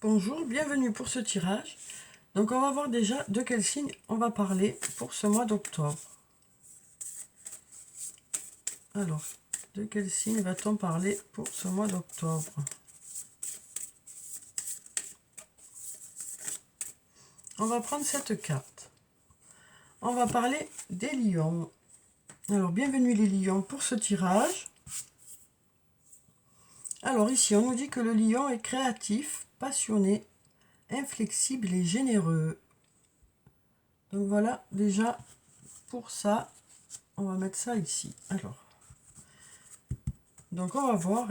Bonjour, bienvenue pour ce tirage. Donc on va voir déjà de quel signe on va parler pour ce mois d'octobre. Alors, de quel signe va-t-on parler pour ce mois d'octobre? On va prendre cette carte. On va parler des lions. Alors, bienvenue les lions pour ce tirage. Alors ici, on nous dit que le lion est créatif, passionné, inflexible et généreux. Donc voilà, déjà, pour ça, on va mettre ça ici. Alors, donc on va voir,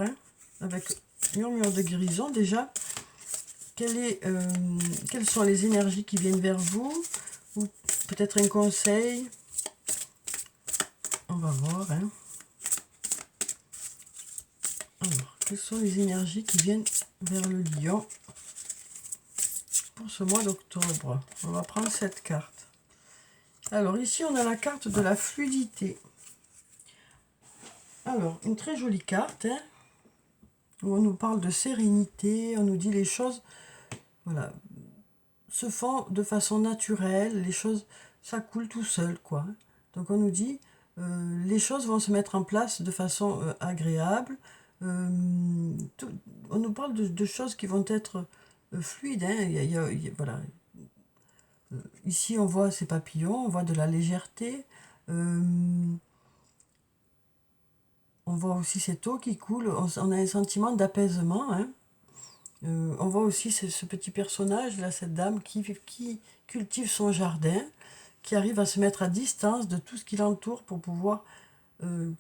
avec murmure de guérison, déjà, quelles sont les énergies qui viennent vers vous, ou peut-être un conseil. On va voir. Alors, quelles sont les énergies qui viennent vers le lion pour ce mois d'octobre? On va prendre cette carte. Alors ici, on a la carte de la fluidité. Alors, une très jolie carte, où on nous parle de sérénité, on nous dit les choses, voilà, se font de façon naturelle, les choses, ça coule tout seul, quoi. Donc on nous dit, les choses vont se mettre en place de façon agréable. On nous parle de choses qui vont être fluides, voilà. Ici, on voit ces papillons, on voit de la légèreté. On voit aussi cette eau qui coule. On a un sentiment d'apaisement. On voit aussi ce petit personnage, là, cette dame qui cultive son jardin, qui arrive à se mettre à distance de tout ce qui l'entoure pour pouvoir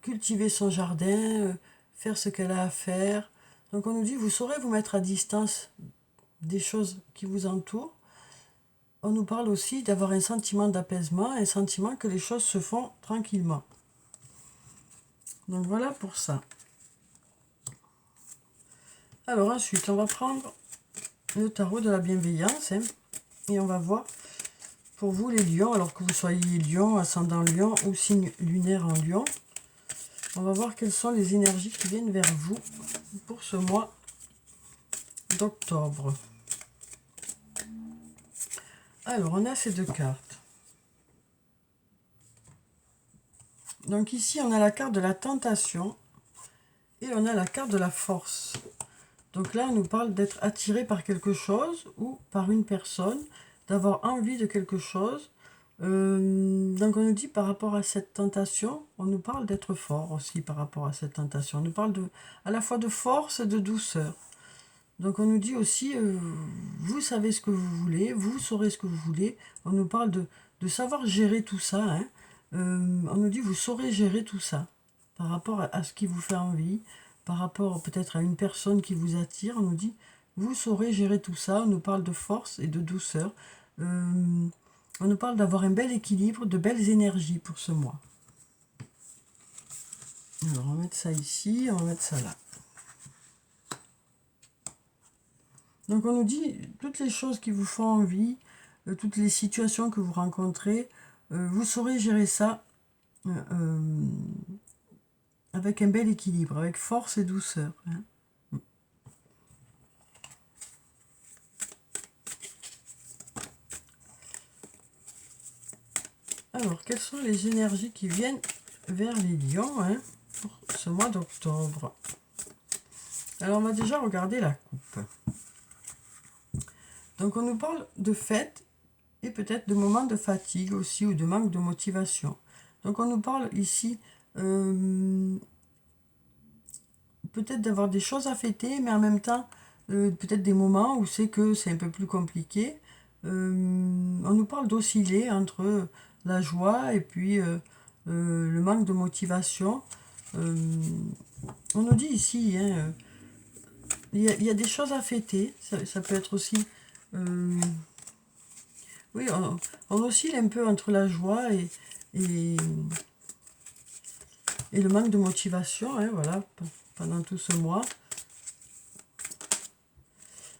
cultiver son jardin, faire ce qu'elle a à faire. Donc on nous dit, vous saurez vous mettre à distance des choses qui vous entourent. On nous parle aussi d'avoir un sentiment d'apaisement, un sentiment que les choses se font tranquillement. Donc voilà pour ça. Alors ensuite, on va prendre le tarot de la bienveillance, et on va voir pour vous les lions, alors que vous soyez lion, ascendant lion ou signe lunaire en lion. On va voir quelles sont les énergies qui viennent vers vous pour ce mois d'octobre. Alors, on a ces deux cartes. Donc ici, on a la carte de la tentation et on a la carte de la force. Donc là, on nous parle d'être attiré par quelque chose ou par une personne, d'avoir envie de quelque chose. Donc on nous dit par rapport à cette tentation, on nous parle d'être fort aussi par rapport à cette tentation. On nous parle à la fois de force et de douceur. Donc on nous dit aussi, vous savez ce que vous voulez, vous saurez ce que vous voulez. On nous parle de savoir gérer tout ça. On nous dit, vous saurez gérer tout ça par rapport à ce qui vous fait envie, par rapport peut-être à une personne qui vous attire. On nous dit, vous saurez gérer tout ça. On nous parle de force et de douceur. On nous parle d'avoir un bel équilibre, de belles énergies pour ce mois. Alors on va mettre ça ici, on va mettre ça là. Donc on nous dit toutes les choses qui vous font envie, toutes les situations que vous rencontrez, vous saurez gérer ça avec un bel équilibre, avec force et douceur. Alors, quelles sont les énergies qui viennent vers les lions pour ce mois d'octobre? Alors, on va déjà regarder la coupe. Donc, on nous parle de fêtes et peut-être de moments de fatigue aussi ou de manque de motivation. Donc, on nous parle ici peut-être d'avoir des choses à fêter, mais en même temps, peut-être des moments où c'est un peu plus compliqué. On nous parle d'osciller entre la joie et puis le manque de motivation. On nous dit ici, il y a des choses à fêter. Ça peut être aussi... oui, on oscille un peu entre la joie et le manque de motivation, voilà, pendant tout ce mois.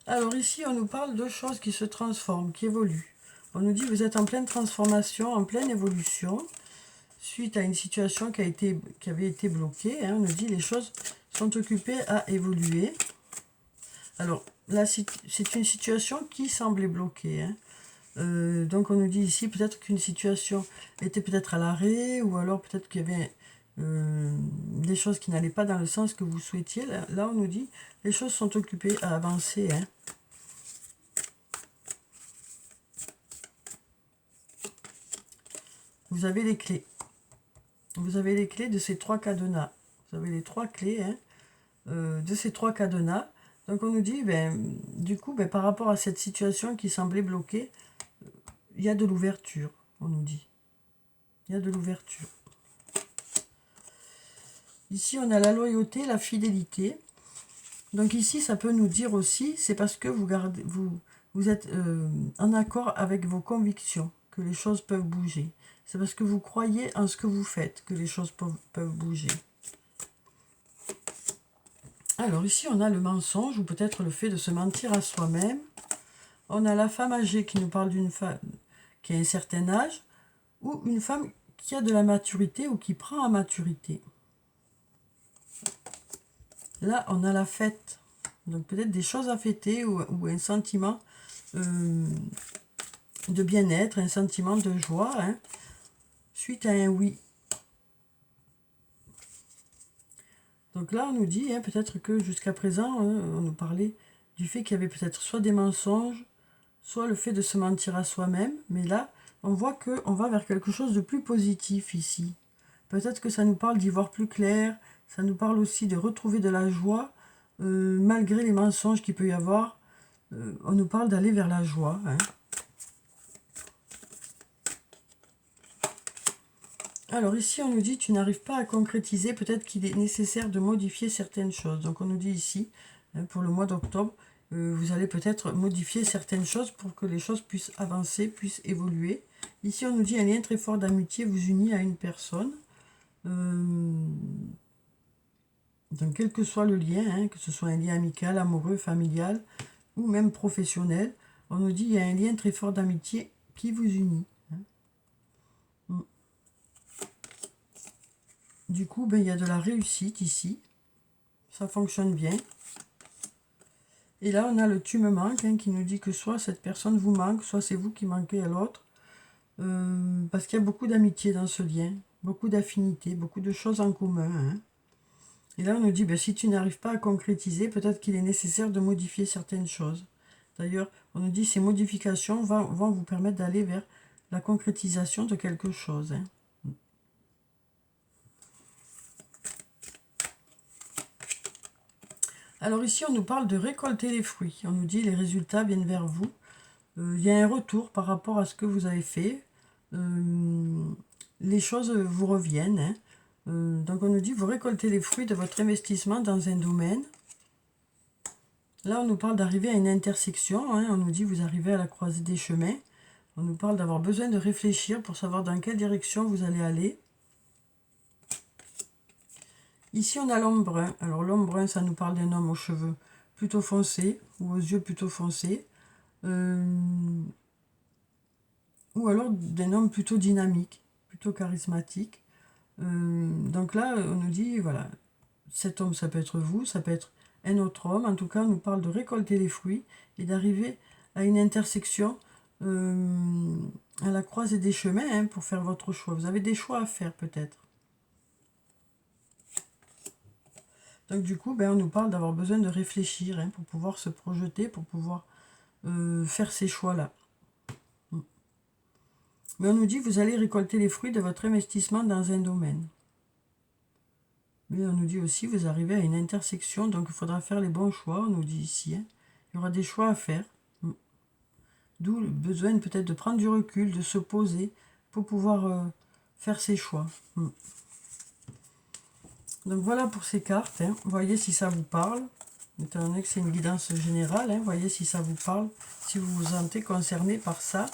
Alors ici, on nous parle de choses qui se transforment, qui évoluent. On nous dit, vous êtes en pleine transformation, en pleine évolution, suite à une situation qui avait été bloquée. On nous dit, les choses sont occupées à évoluer. Alors, là, c'est une situation qui semblait bloquée, hein. Donc on nous dit ici peut-être qu'une situation était peut-être à l'arrêt, ou alors peut-être qu'il y avait des choses qui n'allaient pas dans le sens que vous souhaitiez. Là on nous dit les choses sont occupées à avancer, hein. Vous avez les clés. Vous avez les clés de ces 3 cadenas. Vous avez les 3 clés, hein, de ces 3 cadenas. Donc on nous dit, du coup, par rapport à cette situation qui semblait bloquée, il y a de l'ouverture, on nous dit. Il y a de l'ouverture. Ici, on a la loyauté, la fidélité. Donc ici, ça peut nous dire aussi, c'est parce que vous êtes en accord avec vos convictions que les choses peuvent bouger. C'est parce que vous croyez en ce que vous faites que les choses peuvent bouger. Alors ici, on a le mensonge, ou peut-être le fait de se mentir à soi-même. On a la femme âgée qui nous parle d'une femme qui a un certain âge, ou une femme qui a de la maturité ou qui prend en maturité. Là, on a la fête. Donc peut-être des choses à fêter, ou un sentiment de bien-être, un sentiment de joie, hein, suite à un oui. Donc là, on nous dit, hein, peut-être que jusqu'à présent, hein, on nous parlait du fait qu'il y avait peut-être soit des mensonges, soit le fait de se mentir à soi-même. Mais là, on voit qu'on va vers quelque chose de plus positif ici. Peut-être que ça nous parle d'y voir plus clair, ça nous parle aussi de retrouver de la joie, malgré les mensonges qu'il peut y avoir. On nous parle d'aller vers la joie, hein. Alors ici, on nous dit, tu n'arrives pas à concrétiser, peut-être qu'il est nécessaire de modifier certaines choses. Donc on nous dit ici, hein, pour le mois d'octobre, vous allez peut-être modifier certaines choses pour que les choses puissent avancer, puissent évoluer. Ici, on nous dit, un lien très fort d'amitié vous unit à une personne. Donc quel que soit le lien, hein, que ce soit un lien amical, amoureux, familial, ou même professionnel, on nous dit, il y a un lien très fort d'amitié qui vous unit. Du coup, il y a de la réussite ici. Ça fonctionne bien. Et là, on a le tu me manques, hein, qui nous dit que soit cette personne vous manque, soit c'est vous qui manquez à l'autre. Parce qu'il y a beaucoup d'amitié dans ce lien, beaucoup d'affinités, beaucoup de choses en commun, hein. Et là, on nous dit, si tu n'arrives pas à concrétiser, peut-être qu'il est nécessaire de modifier certaines choses. D'ailleurs, on nous dit, ces modifications vont vous permettre d'aller vers la concrétisation de quelque chose, hein. Alors ici, on nous parle de récolter les fruits. On nous dit les résultats viennent vers vous. Il y a un retour par rapport à ce que vous avez fait. Les choses vous reviennent, hein. Donc on nous dit vous récoltez les fruits de votre investissement dans un domaine. Là, on nous parle d'arriver à une intersection, hein. On nous dit vous arrivez à la croisée des chemins. On nous parle d'avoir besoin de réfléchir pour savoir dans quelle direction vous allez aller. Ici, on a l'homme brun. Alors, l'homme brun, ça nous parle d'un homme aux cheveux plutôt foncés ou aux yeux plutôt foncés. Ou alors d'un homme plutôt dynamique, plutôt charismatique. Donc là, on nous dit, voilà, cet homme, ça peut être vous, ça peut être un autre homme. En tout cas, on nous parle de récolter les fruits et d'arriver à une intersection, à la croisée des chemins, hein, pour faire votre choix. Vous avez des choix à faire peut-être. Donc du coup, on nous parle d'avoir besoin de réfléchir, hein, pour pouvoir se projeter, pour pouvoir faire ces choix-là. Mais on nous dit, vous allez récolter les fruits de votre investissement dans un domaine. Mais on nous dit aussi, vous arrivez à une intersection, donc il faudra faire les bons choix, on nous dit ici, hein. Il y aura des choix à faire. D'où le besoin peut-être de prendre du recul, de se poser pour pouvoir faire ses choix. Donc voilà pour ces cartes, hein. Voyez si ça vous parle. Étant donné que c'est une guidance générale, hein. Voyez si ça vous parle, si vous vous sentez concerné par ça.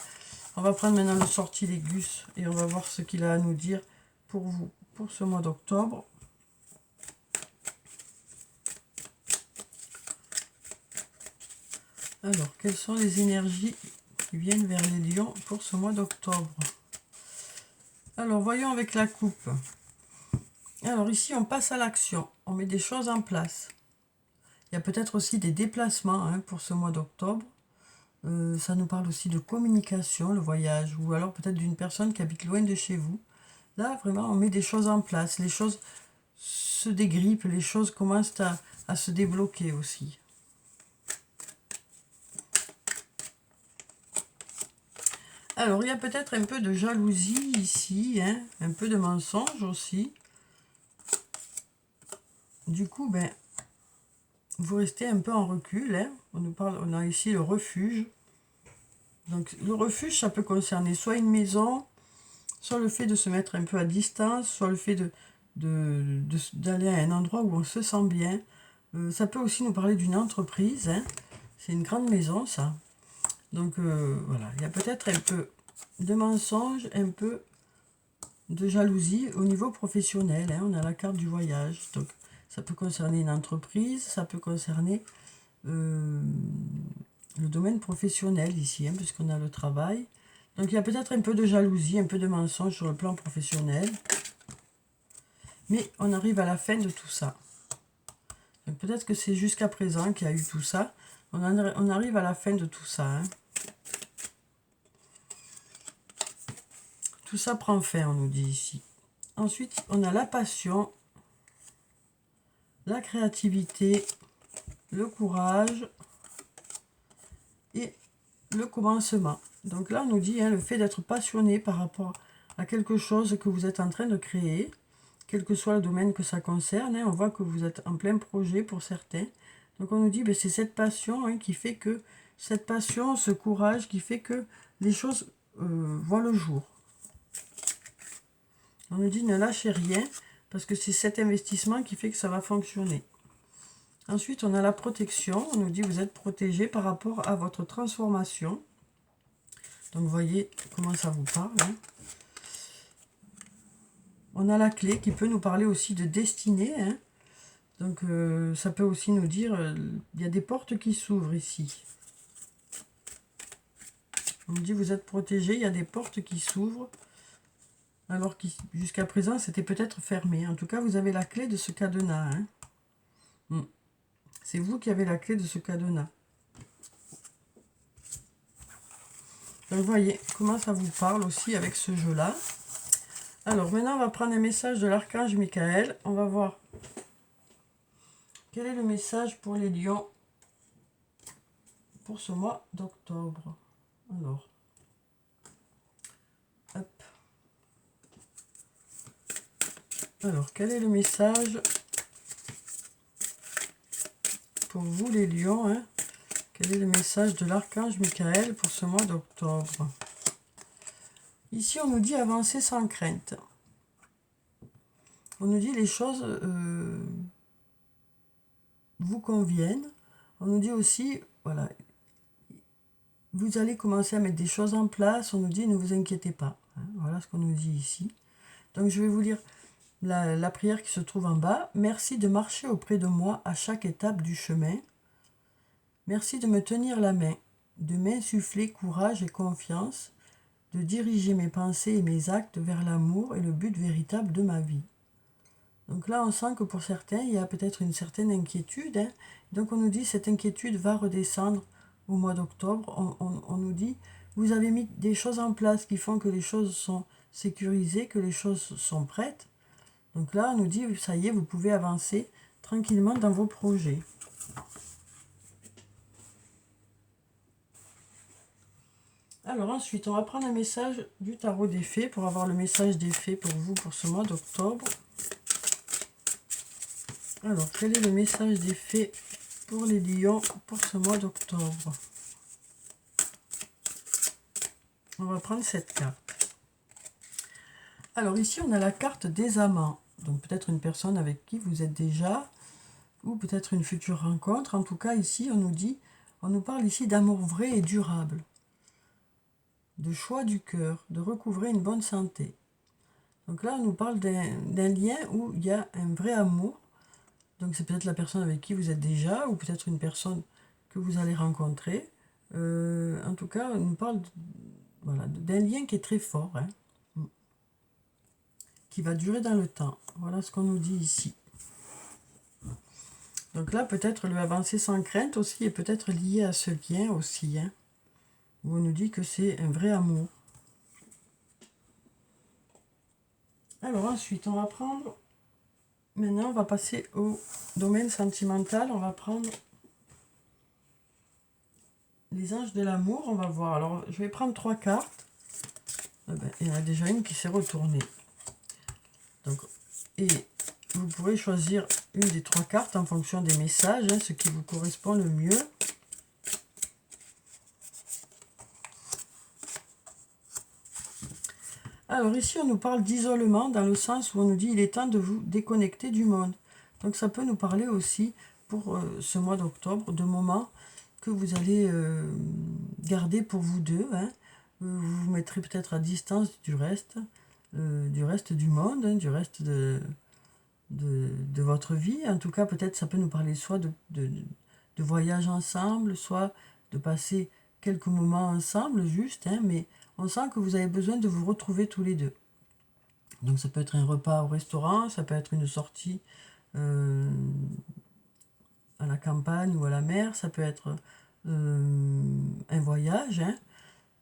On va prendre maintenant le sortilègus et on va voir ce qu'il a à nous dire pour vous, pour ce mois d'octobre. Alors, quelles sont les énergies qui viennent vers les lions pour ce mois d'octobre? Alors, voyons avec la coupe. Alors ici, on passe à l'action. On met des choses en place. Il y a peut-être aussi des déplacements hein, pour ce mois d'octobre. Ça nous parle aussi de communication, le voyage, ou alors peut-être d'une personne qui habite loin de chez vous. Là, vraiment, on met des choses en place. Les choses se dégrippent, les choses commencent à se débloquer aussi. Alors, il y a peut-être un peu de jalousie ici, hein, un peu de mensonge aussi. Du coup, ben, vous restez un peu en recul. Hein. On a ici le refuge. Donc, le refuge, ça peut concerner soit une maison, soit le fait de se mettre un peu à distance, soit le fait d'aller à un endroit où on se sent bien. Ça peut aussi nous parler d'une entreprise. Hein. C'est une grande maison, ça. Donc, voilà, il y a peut-être un peu de mensonge, un peu de jalousie au niveau professionnel. Hein. On a la carte du voyage. Donc, ça peut concerner une entreprise, ça peut concerner le domaine professionnel ici, hein, puisqu'on a le travail. Donc, il y a peut-être un peu de jalousie, un peu de mensonge sur le plan professionnel. Mais on arrive à la fin de tout ça. Donc, peut-être que c'est jusqu'à présent qu'il y a eu tout ça. On arrive à la fin de tout ça. Hein. Tout ça prend fin, on nous dit ici. Ensuite, on a la passion, la créativité, le courage et le commencement. Donc là, on nous dit hein, le fait d'être passionné par rapport à quelque chose que vous êtes en train de créer, quel que soit le domaine que ça concerne. Hein, on voit que vous êtes en plein projet pour certains. Donc on nous dit, ben, c'est cette passion hein, qui fait que, cette passion, ce courage qui fait que les choses voient le jour. On nous dit, ne lâchez rien, parce que c'est cet investissement qui fait que ça va fonctionner. Ensuite, on a la protection. On nous dit, vous êtes protégé par rapport à votre transformation. Donc, vous voyez comment ça vous parle. Hein. On a la clé qui peut nous parler aussi de destinée. Hein. Donc, ça peut aussi nous dire, il y a des portes qui s'ouvrent ici. On nous dit, vous êtes protégé, il y a des portes qui s'ouvrent. Alors que jusqu'à présent, c'était peut-être fermé. En tout cas, vous avez la clé de ce cadenas. Hein. C'est vous qui avez la clé de ce cadenas. Donc, vous voyez comment ça vous parle aussi avec ce jeu-là. Alors, maintenant, on va prendre un message de l'archange Michael. On va voir quel est le message pour les lions pour ce mois d'octobre. Hop. Alors, quel est le message pour vous, les lions hein? Quel est le message de l'archange Michael pour ce mois d'octobre? Ici, on nous dit avancer sans crainte. On nous dit les choses vous conviennent. On nous dit aussi, voilà, vous allez commencer à mettre des choses en place. On nous dit, ne vous inquiétez pas. Hein, voilà ce qu'on nous dit ici. Donc, je vais vous lire la prière qui se trouve en bas. Merci de marcher auprès de moi à chaque étape du chemin. Merci de me tenir la main, de m'insuffler courage et confiance, de diriger mes pensées et mes actes vers l'amour et le but véritable de ma vie. Donc là, on sent que pour certains, il y a peut-être une certaine inquiétude. Hein. Donc on nous dit, cette inquiétude va redescendre au mois d'octobre. On nous dit, vous avez mis des choses en place qui font que les choses sont sécurisées, que les choses sont prêtes. Donc là, on nous dit, ça y est, vous pouvez avancer tranquillement dans vos projets. Alors ensuite, on va prendre un message du tarot des fées pour avoir le message des fées pour vous pour ce mois d'octobre. Alors, quel est le message des fées pour les lions pour ce mois d'octobre? On va prendre cette carte. Alors ici, on a la carte des amants. Donc peut-être une personne avec qui vous êtes déjà, ou peut-être une future rencontre. En tout cas, ici, on nous parle ici d'amour vrai et durable, de choix du cœur, de recouvrer une bonne santé. Donc là, on nous parle d'un lien où il y a un vrai amour. Donc c'est peut-être la personne avec qui vous êtes déjà, ou peut-être une personne que vous allez rencontrer. En tout cas, on nous parle voilà, d'un lien qui est très fort, hein, qui va durer dans le temps. Voilà ce qu'on nous dit ici. Donc là, peut-être le avancer sans crainte aussi est peut-être lié à ce lien aussi, hein, où on nous dit que c'est un vrai amour. Alors ensuite, on va prendre, maintenant on va passer au domaine sentimental, on va prendre les anges de l'amour, on va voir. Alors je vais prendre 3 cartes. Il y en a déjà une qui s'est retournée. Donc, et vous pourrez choisir une des 3 cartes en fonction des messages, hein, ce qui vous correspond le mieux. Alors ici, on nous parle d'isolement dans le sens où on nous dit il est temps de vous déconnecter du monde. Donc ça peut nous parler aussi pour ce mois d'octobre de moments que vous allez garder pour vous deux. Hein. Vous vous mettrez peut-être à distance du reste du monde, hein, du reste de votre vie. En tout cas, peut-être ça peut nous parler soit de voyage ensemble, soit de passer quelques moments ensemble juste, hein, mais on sent que vous avez besoin de vous retrouver tous les deux. Donc ça peut être un repas au restaurant, ça peut être une sortie à la campagne ou à la mer, ça peut être un voyage, hein,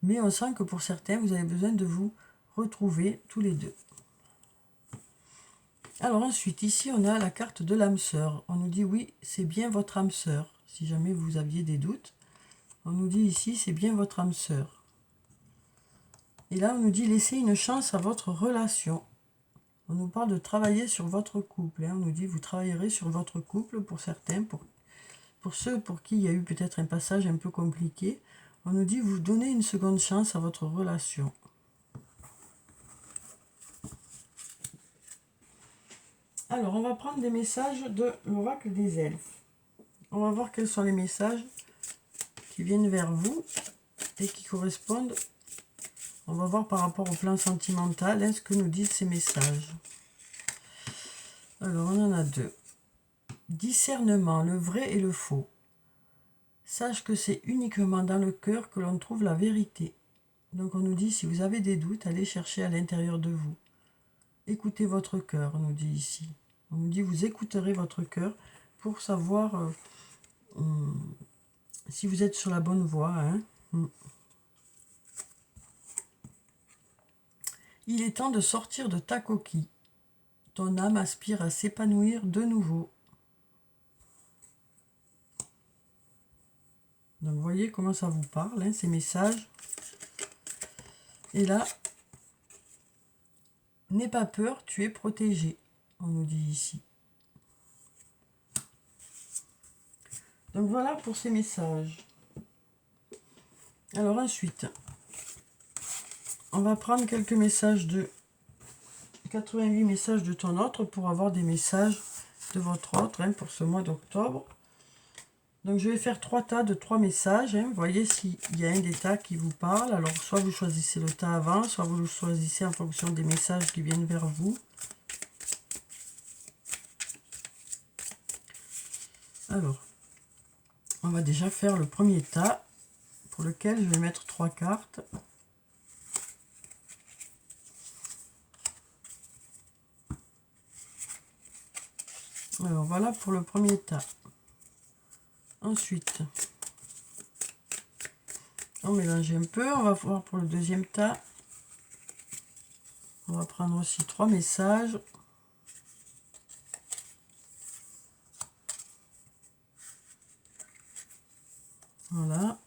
mais on sent que pour certains, vous avez besoin de vous retrouver tous les deux. Alors ensuite, ici, on a la carte de l'âme sœur. On nous dit, oui, c'est bien votre âme sœur. Si jamais vous aviez des doutes, on nous dit ici, c'est bien votre âme sœur. Et là, on nous dit, laissez une chance à votre relation. On nous parle de travailler sur votre couple. Hein. On nous dit, vous travaillerez sur votre couple pour certains, pour ceux pour qui il y a eu peut-être un passage un peu compliqué. On nous dit, vous donnez une seconde chance à votre relation. Alors, on va prendre des messages de l'oracle des elfes. On va voir quels sont les messages qui viennent vers vous et qui correspondent. On va voir par rapport au plan sentimental, hein, ce que nous disent ces messages. Alors, on en a 2. Discernement, le vrai et le faux. Sache que c'est uniquement dans le cœur que l'on trouve la vérité. Donc, on nous dit, si vous avez des doutes, allez chercher à l'intérieur de vous. Écoutez votre cœur, on nous dit ici. On nous dit, vous écouterez votre cœur pour savoir si vous êtes sur la bonne voie. Hein. Il est temps de sortir de ta coquille. Ton âme aspire à s'épanouir de nouveau. Donc, vous voyez comment ça vous parle, hein, ces messages. Et là, n'aie pas peur, tu es protégé, on nous dit ici. Donc, voilà pour ces messages. Alors, ensuite, on va prendre quelques messages de 88 messages de ton autre pour avoir des messages de votre autre, hein, pour ce mois d'octobre. Donc, je vais faire 3 tas de 3 messages. Hein. Vous voyez s'il y a un des tas qui vous parle. Alors, soit vous choisissez le tas avant, soit vous le choisissez en fonction des messages qui viennent vers vous. Alors, on va déjà faire le premier tas pour lequel je vais mettre 3 cartes. Alors, voilà pour le premier tas. Ensuite, on mélange un peu. On va voir pour le deuxième tas. On va prendre aussi 3 messages. Voilà.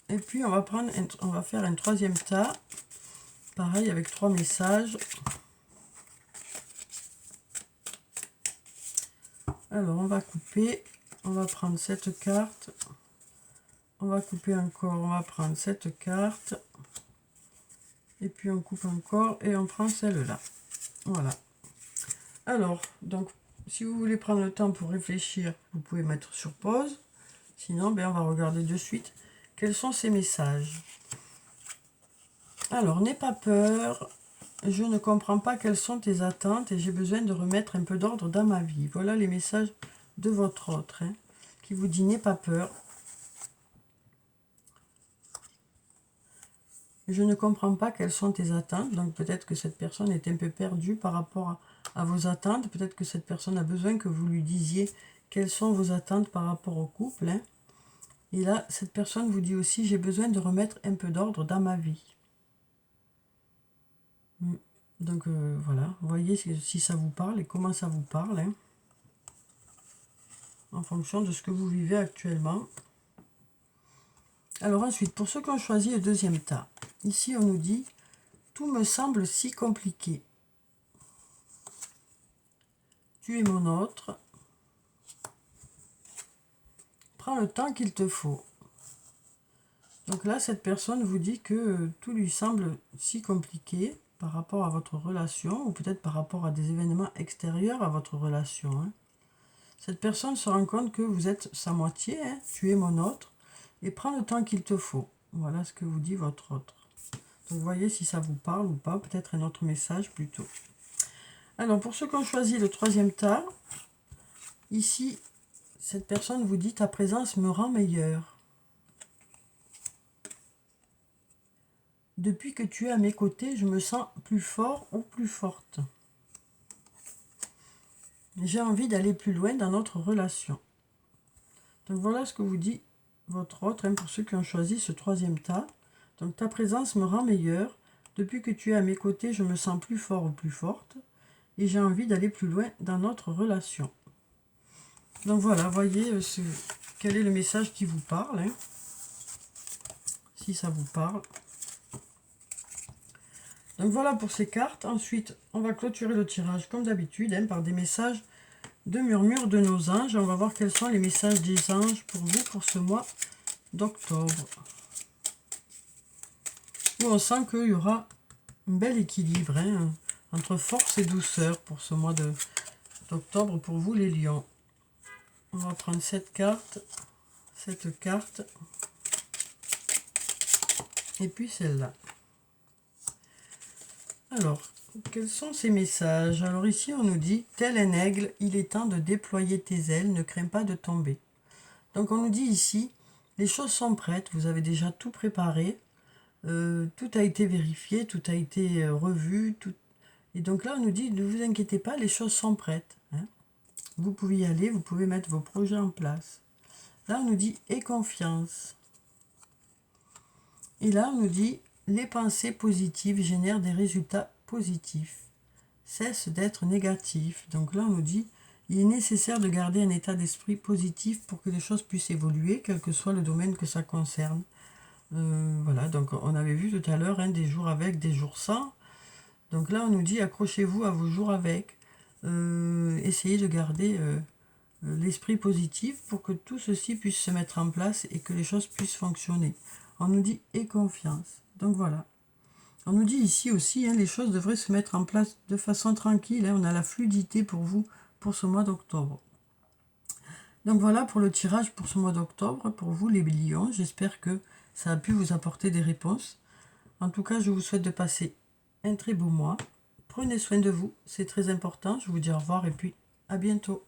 Et puis, on va faire un troisième tas. Pareil, avec 3 messages. Alors, on va couper. On va prendre cette carte. On va couper encore. On va prendre cette carte. Et puis, on coupe encore et on prend celle-là. Voilà. Alors, donc, si vous voulez prendre le temps pour réfléchir, vous pouvez mettre sur pause. Sinon, on va regarder de suite quels sont ces messages. Alors, n'aie pas peur. Je ne comprends pas quelles sont tes attentes et j'ai besoin de remettre un peu d'ordre dans ma vie. Voilà les messages de votre autre, hein, qui vous dit n'aie pas peur. Je ne comprends pas quelles sont tes attentes. Donc peut-être que cette personne est un peu perdue par rapport à vos attentes. Peut-être que cette personne a besoin que vous lui disiez quelles sont vos attentes par rapport au couple, hein. Et là, cette personne vous dit aussi, j'ai besoin de remettre un peu d'ordre dans ma vie. Donc voilà, voyez si ça vous parle et comment ça vous parle, hein, en fonction de ce que vous vivez actuellement. Alors ensuite, pour ceux qui ont choisi le deuxième tas, ici on nous dit, tout me semble si compliqué. Tu es mon autre. Prends le temps qu'il te faut. Donc là, cette personne vous dit que tout lui semble si compliqué par rapport à votre relation, ou peut-être par rapport à des événements extérieurs à votre relation, hein. Cette personne se rend compte que vous êtes sa moitié, hein, tu es mon autre, et prends le temps qu'il te faut. Voilà ce que vous dit votre autre. Donc voyez si ça vous parle ou pas, peut-être un autre message plutôt. Alors pour ceux qui ont choisi le troisième tas, ici, cette personne vous dit, ta présence me rend meilleur. Depuis que tu es à mes côtés, je me sens plus fort ou plus forte. J'ai envie d'aller plus loin dans notre relation. Donc voilà ce que vous dit votre autre, hein, pour ceux qui ont choisi ce troisième tas. Donc ta présence me rend meilleur. Depuis que tu es à mes côtés, je me sens plus fort ou plus forte. Et j'ai envie d'aller plus loin dans notre relation. Donc voilà, voyez quel est le message qui vous parle, hein, si ça vous parle. Donc voilà pour ces cartes. Ensuite, on va clôturer le tirage comme d'habitude, hein, par des messages de murmure de nos anges. On va voir quels sont les messages des anges pour vous pour ce mois d'octobre. Où on sent qu'il y aura un bel équilibre, hein, entre force et douceur pour ce mois d'octobre pour vous les lions. On va prendre cette carte, et puis celle-là. Alors, quels sont ces messages? Alors ici, on nous dit, tel un aigle, il est temps de déployer tes ailes, ne crains pas de tomber. Donc on nous dit ici, les choses sont prêtes, vous avez déjà tout préparé, tout a été vérifié, tout a été revu, tout... Et donc là, on nous dit, ne vous inquiétez pas, les choses sont prêtes, hein. Vous pouvez y aller, vous pouvez mettre vos projets en place. Là, on nous dit, aie confiance. Et là, on nous dit, les pensées positives génèrent des résultats positifs. Cesse d'être négatif. Donc là, on nous dit, il est nécessaire de garder un état d'esprit positif pour que les choses puissent évoluer, quel que soit le domaine que ça concerne. Voilà, donc on avait vu tout à l'heure, hein, des jours avec, des jours sans. Donc là, on nous dit, accrochez-vous à vos jours avec. Essayez de garder l'esprit positif pour que tout ceci puisse se mettre en place et que les choses puissent fonctionner. On nous dit, aie confiance. Donc voilà. On nous dit ici aussi, hein, les choses devraient se mettre en place de façon tranquille, hein, on a la fluidité pour vous, pour ce mois d'octobre. Donc voilà pour le tirage pour ce mois d'octobre, pour vous les lions. J'espère que ça a pu vous apporter des réponses. En tout cas, je vous souhaite de passer un très beau mois. Prenez soin de vous, c'est très important. Je vous dis au revoir et puis à bientôt.